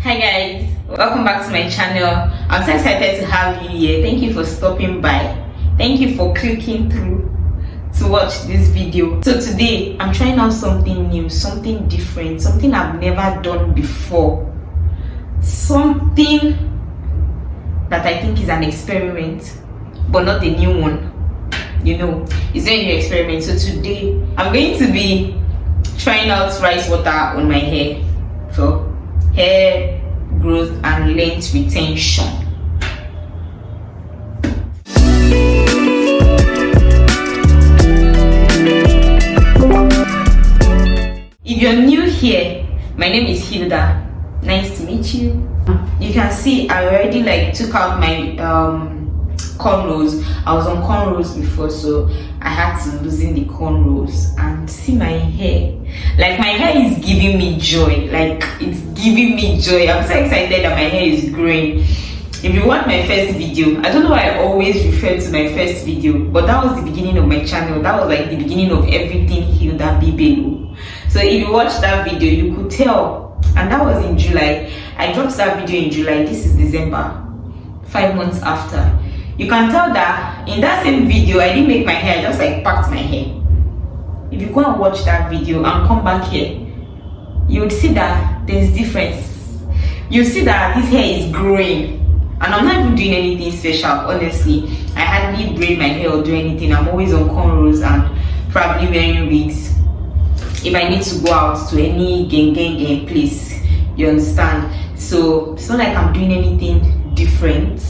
Hi guys, welcome back to my channel. I'm so excited to have you here. Thank you for stopping by. Thank you for clicking through to watch this video. So today I'm trying out something new, something different, something I've never done before, something that I think is an experiment, but not the new one. You know, it's not a new experiment. So today I'm going to be trying out rice water on my hair for hair growth and length retention. If you're new here, my name is Hilda. Nice to meet you. You can see I already took out my cornrows. I was on cornrows before, so I had to loosen the cornrows. And see my hair, my hair is giving me joy. It's giving me joy. I'm so excited that my hair is growing. If you watch my first video, I don't know why I always refer to my first video, but that was the beginning of my channel. That was the beginning of everything Hilda Bibelo. So if you watch that video, you could tell. And that was in July. I dropped that video in July. This is December, 5 months after. You can tell that in that same video I didn't make my hair, I just packed my hair. If you go and watch that video and come back here, you would see that there's difference. You see that this hair is growing, and I'm not even doing anything special. Honestly, I hardly braid my hair or do anything. I'm always on cornrows and probably wearing wigs if I need to go out to any gang place. You understand? So it's not like I'm doing anything different.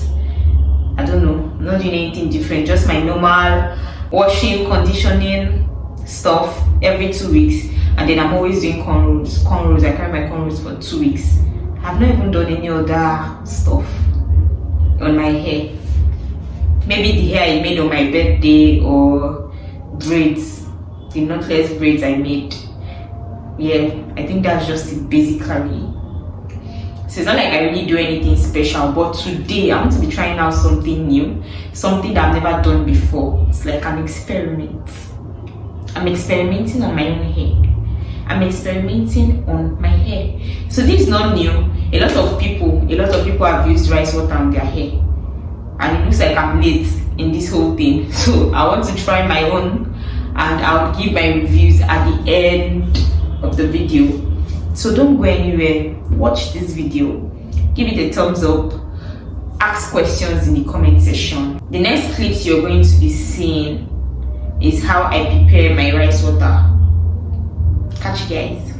I don't know, I'm not doing anything different, just my normal washing, conditioning stuff every 2 weeks, and then I'm always doing cornrows. I carry my cornrows for 2 weeks. I've not even done any other stuff on my hair. Maybe the hair I made on my birthday, or braids, the knotless braids I made. Yeah, I think that's just it basically. So it's not like I really do anything special, but today I want to be trying out something new, something that I've never done before. It's like an experiment. I'm experimenting on my own hair. I'm experimenting on my hair. So this is not new. A lot of people have used rice water on their hair, and it looks like I'm late in this whole thing. So I want to try my own, and I'll give my reviews at the end of the video. So don't go anywhere. Watch this video, give it a thumbs up, ask questions in the comment section. The next clips you're going to be seeing is how I prepare my rice water. Catch you guys.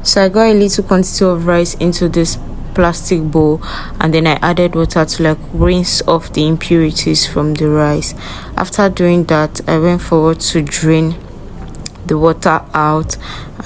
So I got a little quantity of rice into this plastic bowl, and then I added water to rinse off the impurities from the rice. After doing that, I went forward to drain the water out,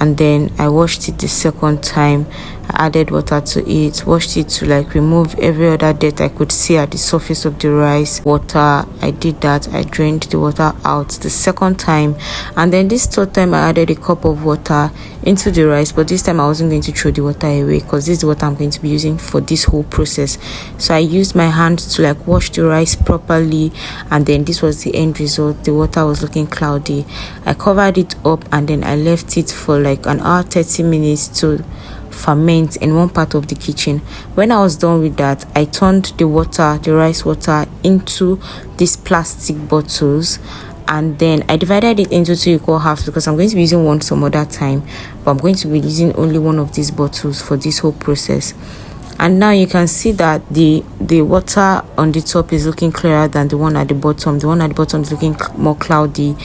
and then I washed it the second time. I added water to it, washed it to remove every other dirt I could see at the surface of the rice water. I did that. I drained the water out the second time, and then this third time I added a cup of water into the rice, but this time I wasn't going to throw the water away because this is what I'm going to be using for this whole process. So I used my hands to wash the rice properly, and then this was the end result. The water was looking cloudy. I covered it up, and then I left it for an hour 30 minutes to ferment in one part of the kitchen. When I was done with that, I turned the rice water into these plastic bottles, and then I divided it into 2 equal halves because I'm going to be using one some other time, but I'm going to be using only one of these bottles for this whole process. And now you can see that the water on the top is looking clearer than the one at the bottom. The one at the bottom is looking more cloudy.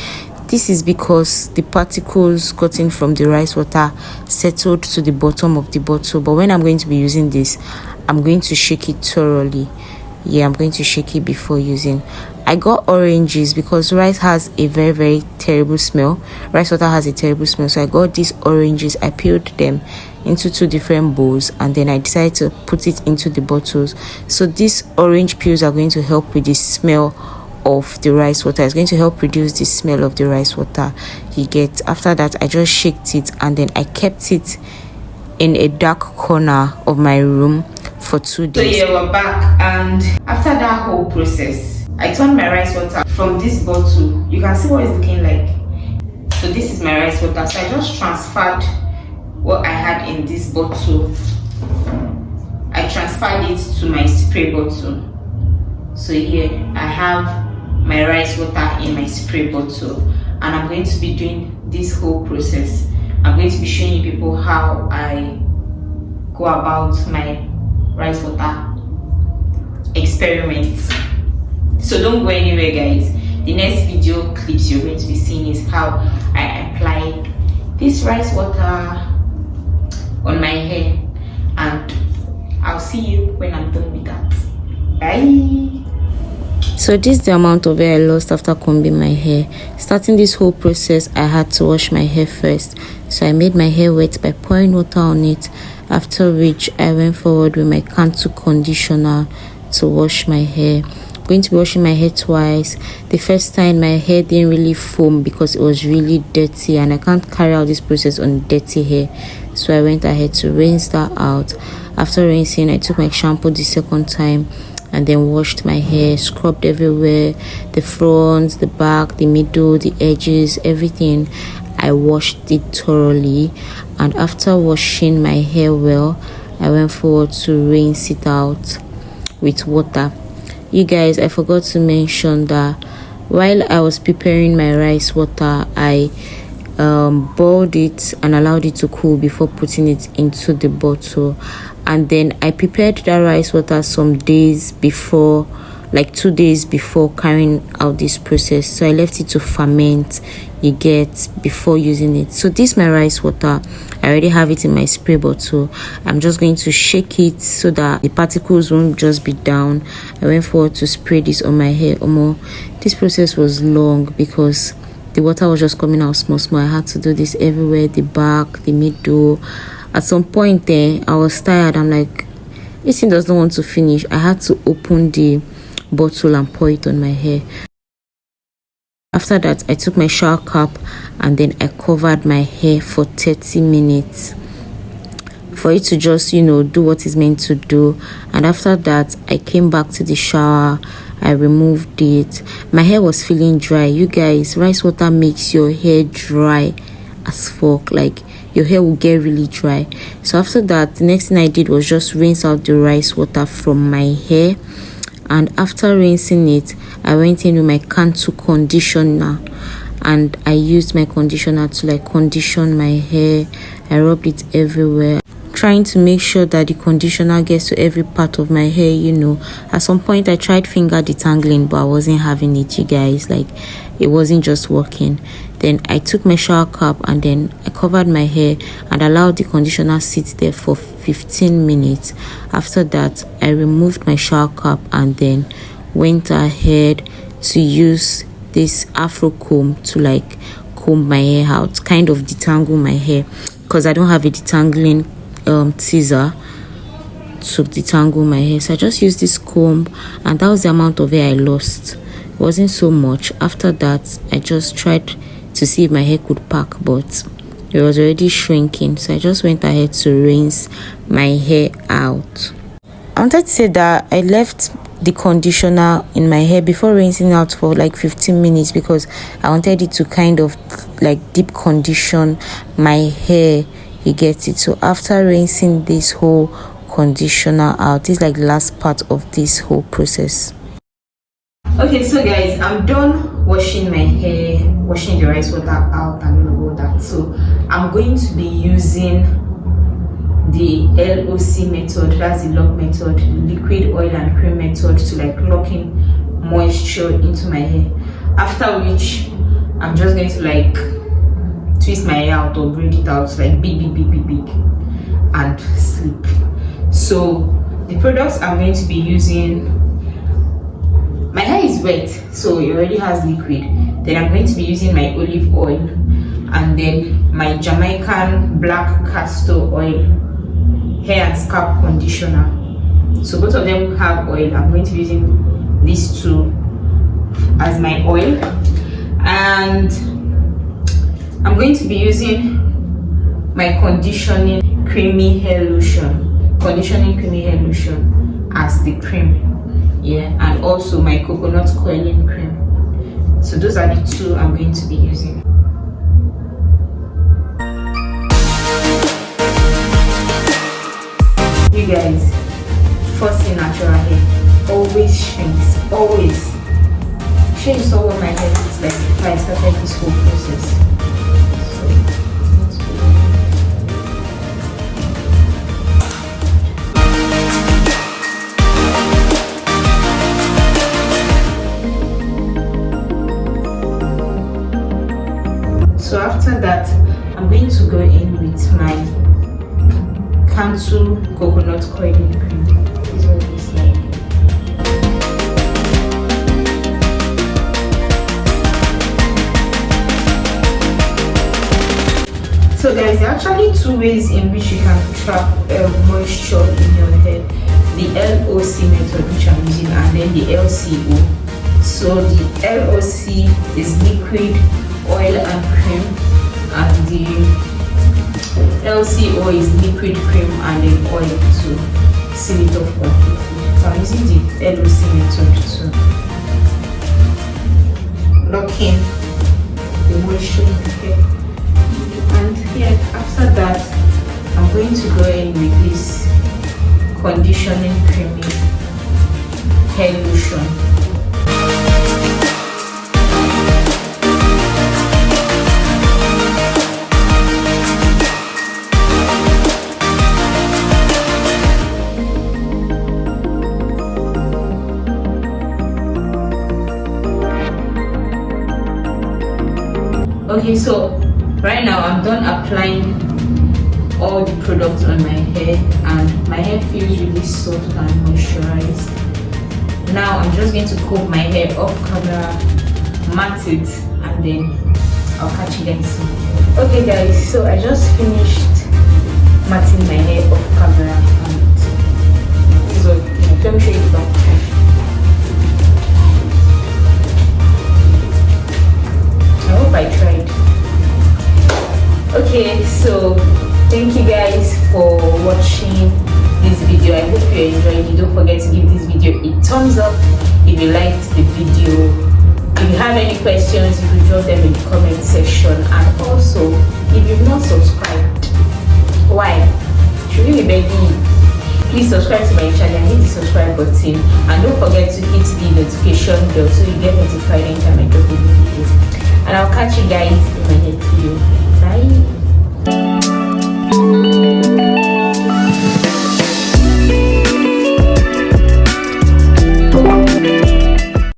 This is because the particles gotten from the rice water settled to the bottom of the bottle. But when I'm going to be using this, I'm going to shake it thoroughly. Yeah, I'm going to shake it before using. I got oranges because rice has a very terrible smell. Rice water has a terrible smell. So I got these oranges. I peeled them into 2 different bowls, and then I decided to put it into the bottles. So these orange peels are going to help with the smell of the rice water. It's going to help reduce the smell of the rice water you get. After that, I just shaked it, and then I kept it in a dark corner of my room for 2 days. So yeah, we're back, and after that whole process, I turned my rice water from this bottle. You can see what it's looking like. So this is my rice water. So I just transferred what I had in this bottle, I transferred it to my spray bottle. So here I have my rice water in my spray bottle, and I'm going to be doing this whole process. I'm going to be showing you people how I go about my rice water experiments. So don't go anywhere, guys. The next video clips you're going to be seeing is how I apply this rice water on my hair, and I'll see you when I'm done with that. Bye. So this is the amount of hair I lost after combing my hair. Starting this whole process, I had to wash my hair first. So I made my hair wet by pouring water on it, after which I went forward with my Cantu conditioner to wash my hair. I'm going to be washing my hair twice. The first time my hair didn't really foam because it was really dirty, and I can't carry out this process on dirty hair. So I went ahead to rinse that out. After rinsing, I took my shampoo the second time and then washed my hair, scrubbed everywhere, the front, the back, the middle, the edges, everything. I washed it thoroughly, and after washing my hair well, I went forward to rinse it out with water. You guys, I forgot to mention that while I was preparing my rice water, I boiled it and allowed it to cool before putting it into the bottle. And then I prepared that rice water some days before, like 2 days before carrying out this process. So I left it to ferment, you get, before using it. So this my rice water, I already have it in my spray bottle. I'm just going to shake it so that the particles won't just be down. I went forward to spray this on my hair. This process was long because the water was just coming out small. I had to do this everywhere, the back, the middle. At some point there, I was tired. I'm like, this thing does not want to finish. I had to open the bottle and pour it on my hair. After that, I took my shower cap and then I covered my hair for 30 minutes for it to just, do what it's meant to do. And after that, I came back to the shower. I removed it. My hair was feeling dry. You guys, rice water makes your hair dry as fuck. Like, your hair will get really dry. So after that, the next thing I did was just rinse out the rice water from my hair. And after rinsing it, I went in with my Cantu conditioner, and I used my conditioner to condition my hair. I rubbed it everywhere, trying to make sure that the conditioner gets to every part of my hair. At some point I tried finger detangling, but I wasn't having it, you guys. It wasn't just working. Then I took my shower cap and then I covered my hair and allowed the conditioner sit there for 15 minutes. After that, I removed my shower cap and then went ahead to use this afro comb to comb my hair out, kind of detangle my hair, because I don't have a detangling teaser to detangle my hair. So I just used this comb, and that was the amount of hair I lost. It wasn't so much. After that, I just tried to see if my hair could pack, but it was already shrinking. So I just went ahead to rinse my hair out. I wanted to say that I left the conditioner in my hair before rinsing out for 15 minutes because I wanted it to kind of deep condition my hair, you get it. So after rinsing this whole conditioner out, this is the last part of this whole process. Okay, so guys, I'm done washing my hair, washing the rice water out and all that. So I'm going to be using the LOC method, that's the lock method, liquid oil and cream method, to lock in moisture into my hair. After which I'm just going to twist my hair out or braid it out big and sleep. So the products I'm going to be using, my hair is wet, so it already has liquid. Then I'm going to be using my olive oil and then my Jamaican black castor oil hair and scalp conditioner. So both of them have oil. I'm going to be using these two as my oil, and I'm going to be using my conditioning creamy hair lotion as the cream, and also my coconut coiling cream. So those are the two I'm going to be using. you guys, forcing natural hair always shrinks. Always. Sure, you saw what my hair looks like before I started this whole process. So after that, I'm going to go in with my Cantu coconut coiling cream. This is what it's like. So guys, there are actually two ways in which you can trap moisture in your hair. The LOC method, which I'm using, and then the LCO. So the LOC is liquid, oil and cream, and the LCO is liquid, cream and then oil to seal it off completely. So I'm using the LOC method to lock in the moisture in the hair. And here, after that, I'm going to go in with this conditioning creamy hair lotion. Okay, so right now I'm done applying all the products on my hair and my hair feels really soft and moisturized. Now I'm just going to comb my hair off camera, mat it, and then I'll catch you guys soon. Okay guys, so I just finished matting my hair off camera and this is what, let me show you the back. I hope I tried. Okay, so thank you guys for watching this video. I hope you enjoyed it. Don't forget to give this video a thumbs up if you liked the video. If you have any questions, you can drop them in the comment section. And also, if you've not subscribed, why? Should we be begging you? Please subscribe to my channel and hit the subscribe button. And don't forget to hit the notification bell so you get notified anytime I drop a new video. And I'll catch you guys in my next video. Bye.